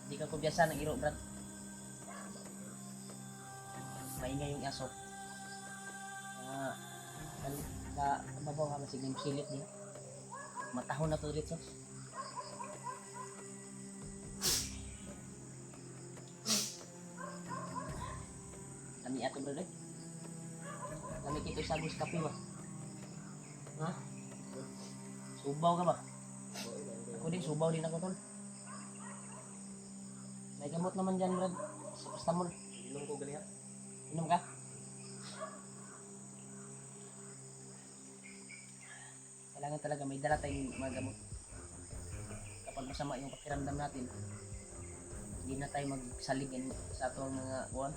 Hindi ka kumpiyansa ng iro, Brad. Maingay yung aso. Mababaw ka masig ng silit niya. Matahon na to ulit, so. Kami ato, Brad, eh. Kami kito sa Agus Kape ba? Ha? Subaw ka ba? Ako din, subaw din ako, tol. May gamot naman dyan, Brad. Sa Pastamol. Inom ko gali ha. Inom ka? Kailangan talaga may dala tayong mga gamot. Kapag masama yung pakiramdam natin, hindi na tayo magsalig sa atong mga buwan.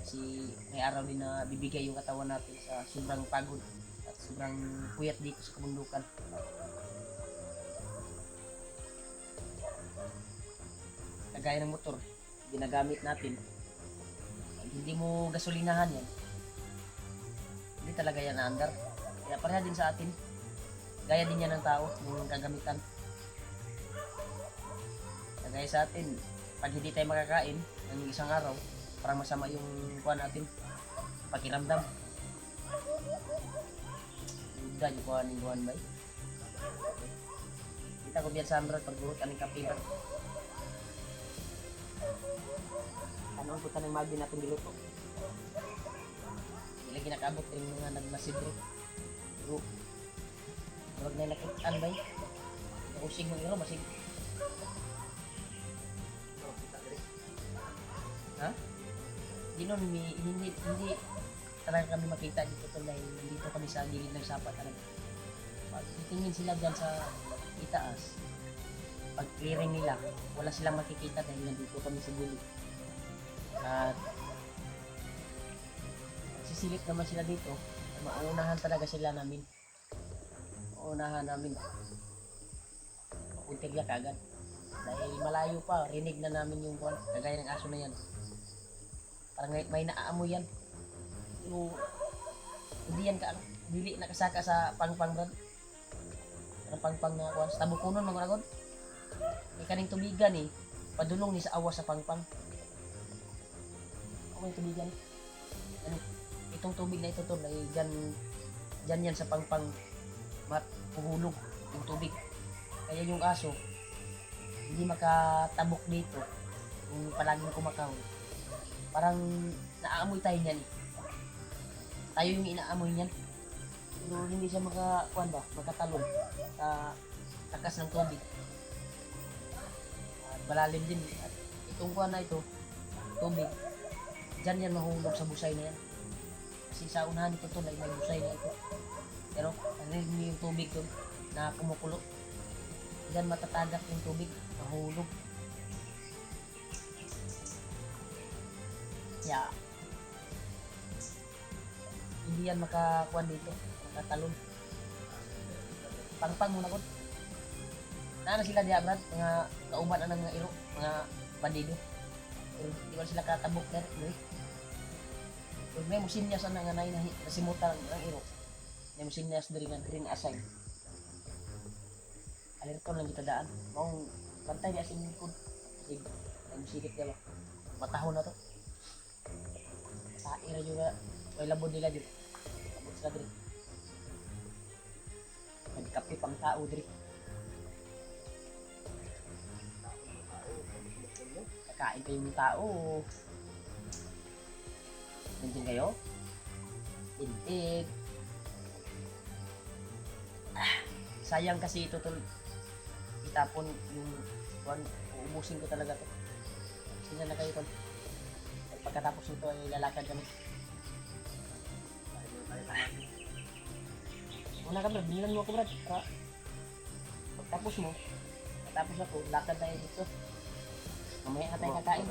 Kasi may araw din na bibigay yung katawan natin sa sobrang pagod at sobrang puyat dito sa kabundukan. Kagaya ng motor, ginagamit natin. Pag hindi mo gasolinahan yan, hindi talaga yan naandar. Kaya pareha din sa atin. Gaya din yan ng tao, yung kagamitan. Kagaya sa atin, pag hindi tayo makakain ng isang araw, parang masama yung kuha natin, pakiramdam. Uda yung kuha ng buwan ba? Kita ko biyan sa Ambrad, pagburot ka ng kape ba? Ano ang puta ng magi natin niluto? Hindi lagi nakaabot yung mga nagmasidro. Pero, huwag na nakitaan ba? Nakusig ng iro, masig. Ha? Hindi talaga kami makita dito tulay. Nandito kami sa gilid ng sapa talaga. Pag titingin sila dyan sa itaas, pag clearing nila, wala silang makikita dahil nandito kami sa gilid. At sisilip naman sila dito, mauunahan talaga sila namin. Mauunahan namin. Makuntigya ka agad. Dahil malayo pa, rinig na namin yung kuwan, kagaya ng aso na yan. Parang may naaamoy yan. Pero hindi yan dili nakasaka sa pangpang, Brad. Ang pangpang na kuwan, sa tabukunon mga ragod. May kaning tubigan eh, padulong ni sa awas sa pangpang. Ako yung tubigan. Ano, itong tubig na ito to, dyan yan sa pangpang mapuhulog yung tubig. Kaya yung aso, hindi makatabok dito kung palaging kumakaw. Parang naaamoy tayo niyan eh. Tayo yung inaamoy niyan. Pero hindi siya makatalon sa takas ng tubig. At malalim din. At itong kuwan na ito, tubig, dyan yan mahulog sa busay na yan. Kasi sa unahan ito to, may busay na ito. Pero narinig mo yung tubig doon na kumukulo. Dyan matatagak yung tubig, mahulog. Yeah. Hindi yan makakuan dito, makatalon. Pangpang muna ko. Na sila diya, Brad, mga kauban na ng mga iro, mga bandido. Pero di ba sila katabok na rin. Pero may musinyas na nga nasimutan ng iro. May musinyas na rin nga green assign. Alerton lang kita daan. Maong bantay di asin likod. Kasi may musikit diya ba. Matahon na to. Taira juga. May labod nila dito. Labod sila dito. Nagkape pang tao dito. Kakain pa yung tao. Nandiyan kayo? Tintig. Sayang kasi ito tol. Itapon yung uubusin ko talaga to. Sina na kayo tol. Pagkatapos nito ay lalakad kami. Muna ka Brad, binilan mo ako Brad. Pagtapos mo, pagtapos ako, lakad tayo dito. Mamaya na tayo kakain.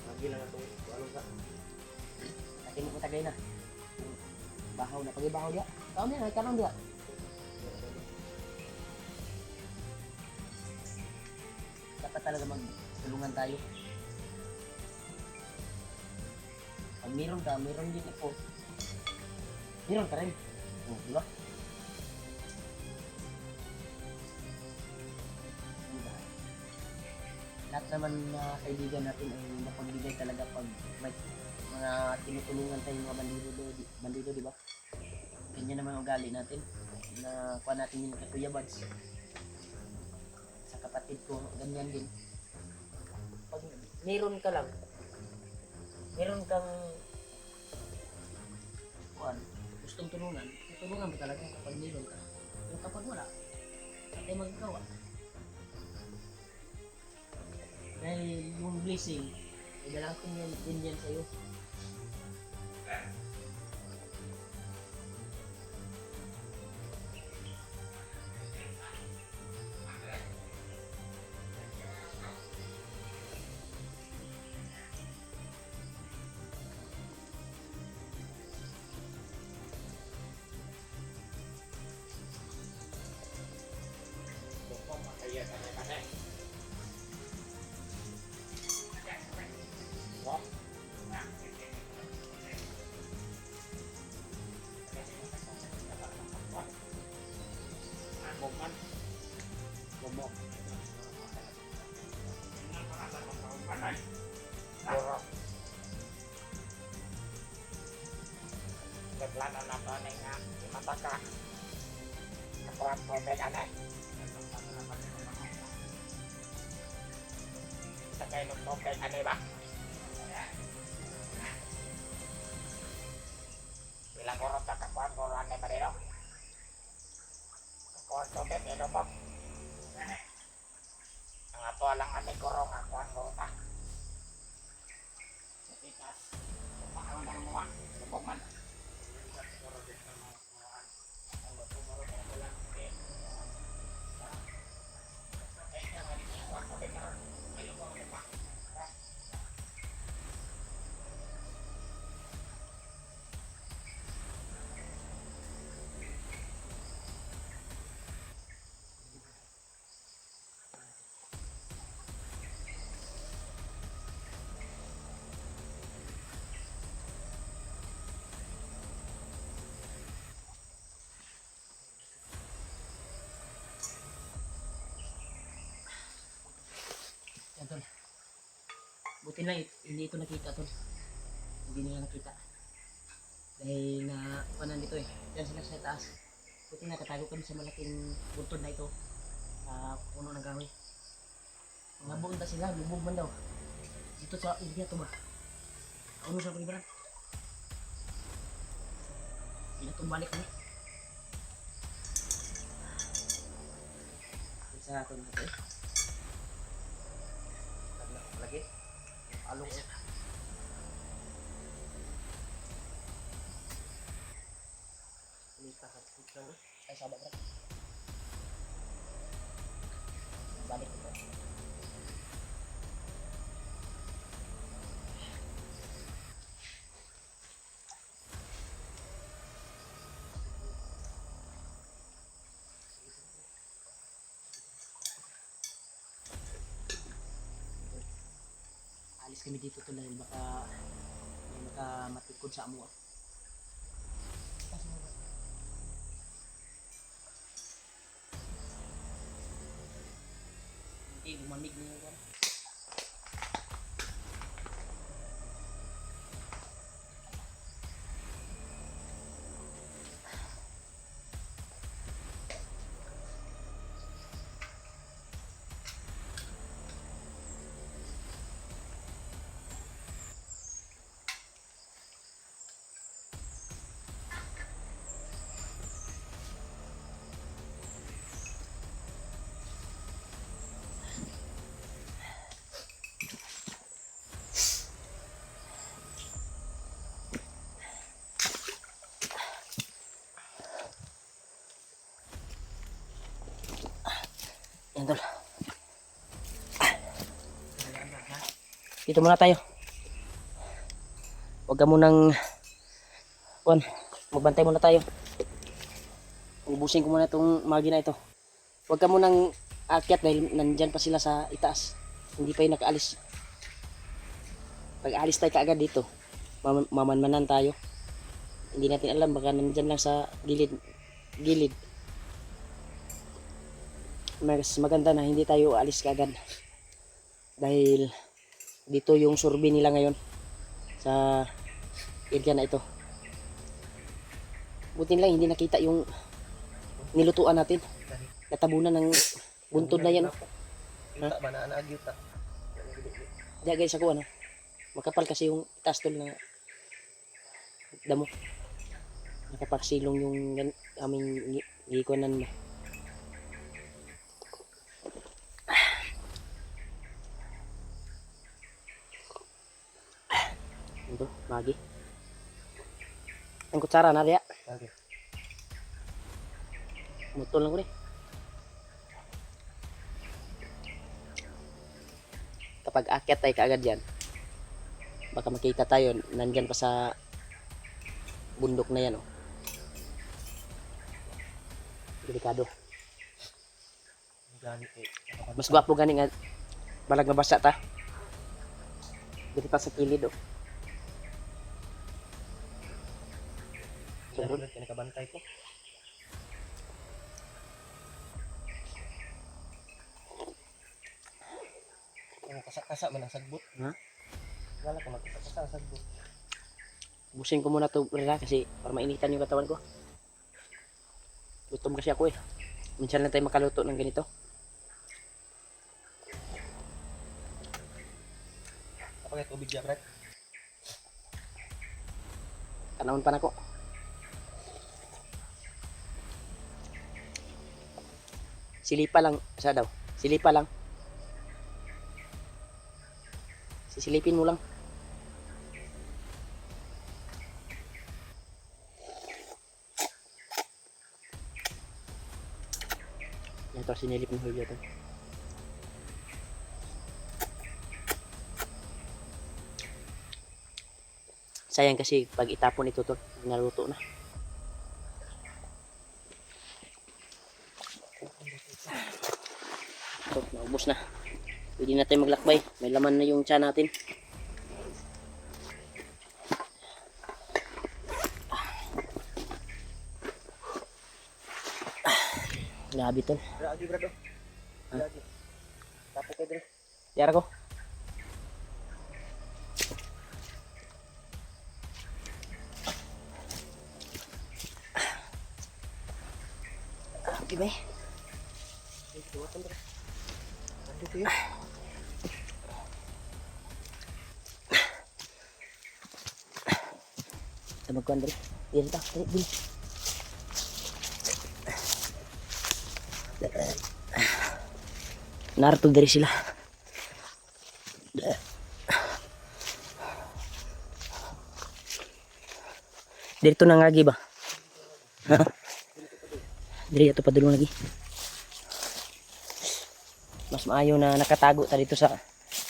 Lagi lang ito. Ano ka? Kasi mo ko tagay na. Bahaw na. Pag-ibahaw dia. Kaon din, karon dia. Dapat talaga magtulungan tayo. Pag meron ka, meron din ito. Meron ka rin. Di ba? lahat naman na kaibigan natin ay mapagbigay talaga pag may mga tinutulungan tayong mga bandido, di ba? Ganyan naman ang ugali natin na kuha natin yung kay Kuya Bads sa kapatid ko, ganyan din. Pag meron ka lang, meron kang gustong tulungan mo talaga kapag meron ka. Pero kapag wala, hindi magagawa. Dahil yung blessing, ay dalating yan din yan sa'yo. Lana na to nga mata ka kapuan mo may anay sa kayo nung mo kay anay ba bilang kurot na kapuan mo anay ba rin kapuan mo may ino mo ang ato lang anay kurong kapuan mo ta itas kumaon ng mga kumaman. Yan tol. Buti na hindi ito nakita tol. Hindi nila nakita. Dahil na panan dito eh. Diyan sila sa taas. Buti na katago kami sa malaking buntod na ito. Sa puno ng kahoy. Nabunta sila, lubog man daw. Dito sa area to ba? Ano sa palibaran? Pinatumbalik kami. Sa atin natin eh. Lagi. Along eh. Ini tahan kita. Ay sabat bro. Balik ito. Alis kami dito tol dahil baka may matikod sa amo. Hindi bumamig na yun. Yan tol. Dito muna tayo. Huwag ka munang magbantay muna tayo. Ubusin ko muna itong magi na ito. Huwag ka munang akyat dahil nandyan pa sila sa itaas. Hindi pa yung nakaalis. Pag alis tayo kaagad dito, mamanmanan tayo. Hindi natin alam, baka nandyan lang sa gilid. Mas maganda na hindi tayo alis kaagad. Dahil dito yung survey nila ngayon sa area na ito. Buti lang hindi nakita yung nilutuan natin. Natabunan ng buntod na yan. Yuta ba na anaag yuta? Diya guys ako ano. Makapal kasi yung tastol na damo. Nakapagsilong yung aming gikuanan mo. Ito, magi. Ang kutsara na riya. Okay. Mutol lang ko rin. Kapag akyat tayo kaagad yan, baka makita tayo, nandyan pa sa bundok na yan. Oh. Delikado. Gani eh. Mas gwapo gani nga, balag mabasa ta. Dito pa sa kilid. Oh. Sobrang kinakabantay ko. Ang kasa-kasa man ang sagbot. Ha? Wala ko magkasa-kasa ang sagbot. Busin ko muna to rila kasi para mainitan yung katawan ko. Gutom kasi ako eh. Minsan lang tayo makaluto ng ganito. Kapag ay tubig dyan, right? Kanahon pa na ko. Silipa lang. Sa daw. Silipa lang. Sisilipin mo lang. Yan to, sinilip ng hulyo to. Sayang kasi pag itapon ito to, naluto na. Ito, naubos na. Pwede na tayo maglakbay. May laman na yung tiyan natin. Grabe tol. Grabe, brado. Grabe. Tapo kayo dre. Yara ko. Okay ba? Ito, dre. Ano kayo? Sa magkuhan dali. Dili ta. Dili. Narto dari sila. Dito na ngagi ba? Ha? Diri ato padulong lagi. Mas maayo na nakatago ta dito sa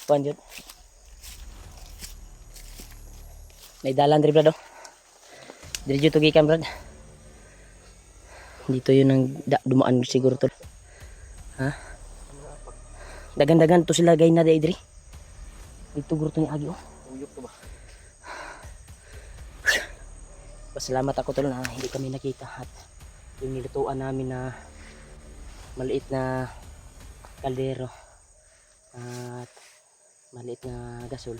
kuan jud. May dalan diri brado. Diri jud to gikan brad. Dito yun ang dumaan siguro to. Ha? Dagan-dagan to sila gay na diri. Dito guro to ni agi oh. Uyok to ba? Pasalamat ako tol na hindi kami nakita at yung nilutuan namin na maliit na kaldero at maliit na gasol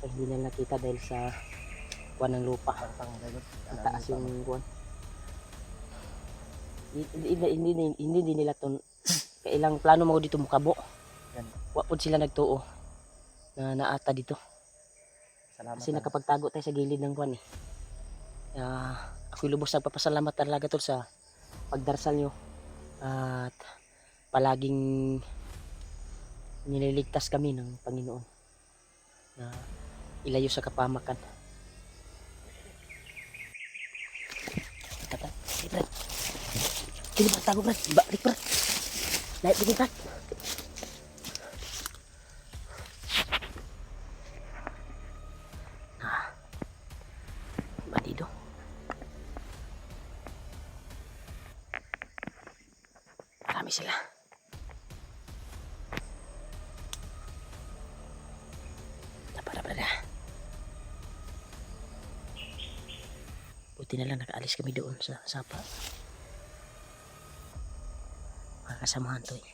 ay hindi na nakita dahil sa kuwan ng lupa. Ang taas yung kuwan. Hindi din nila to kailang plano mo dito mukabo. Wa pud sila nagtuo na naata dito. Salamat. Kasi nakapagtago tayo sa gilid ng kuwan eh. Ako'y lubos nagpapasalamat talaga tol sa pagdarsal nyo at palaging nililigtas kami ng Panginoon na ilayo sa kapamakan. Tata, hey Brad. Sino ba tago Brad? Balik Brad. Naik dito Brad. Bandido. Marami sila. Para buti na lang nakaalis kami doon sa sapa. Mga kasamahan to eh.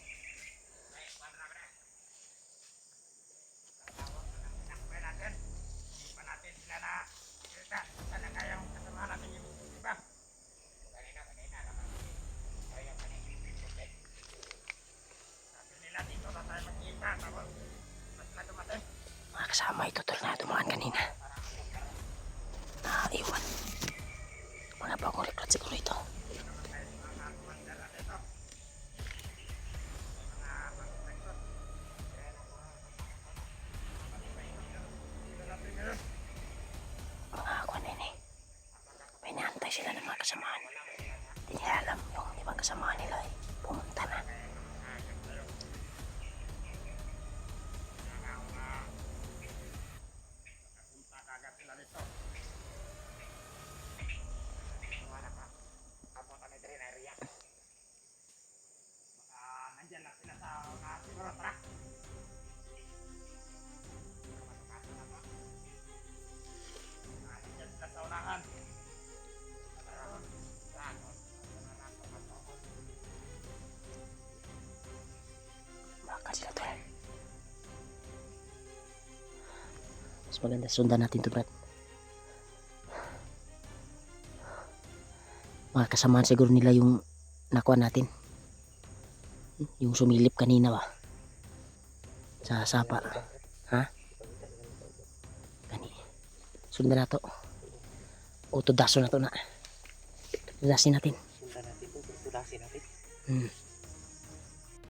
kasama ito tol na dumaan kanina. Iwan. Mga bagong recruit siguro ito. Mga ako na yun eh. May naantay sila ng mga kasamaan. Hindi nila alam yung ibang kasamaan nila eh. Pumunta na. Nandiyan lang sila sa siguro, tara. Nandiyan sila sa unahan. Baka sila tol. Mas maganda sundan natin to Brad. Mga kasamaan siguro nila yung nakuha natin. Yung sumilip kanina ba? Sa sapa. Ha? Gani. Sundan na to. O tudaso na to na. Tudasin natin. Sundan natin ito. Tulasin natin. Hmm.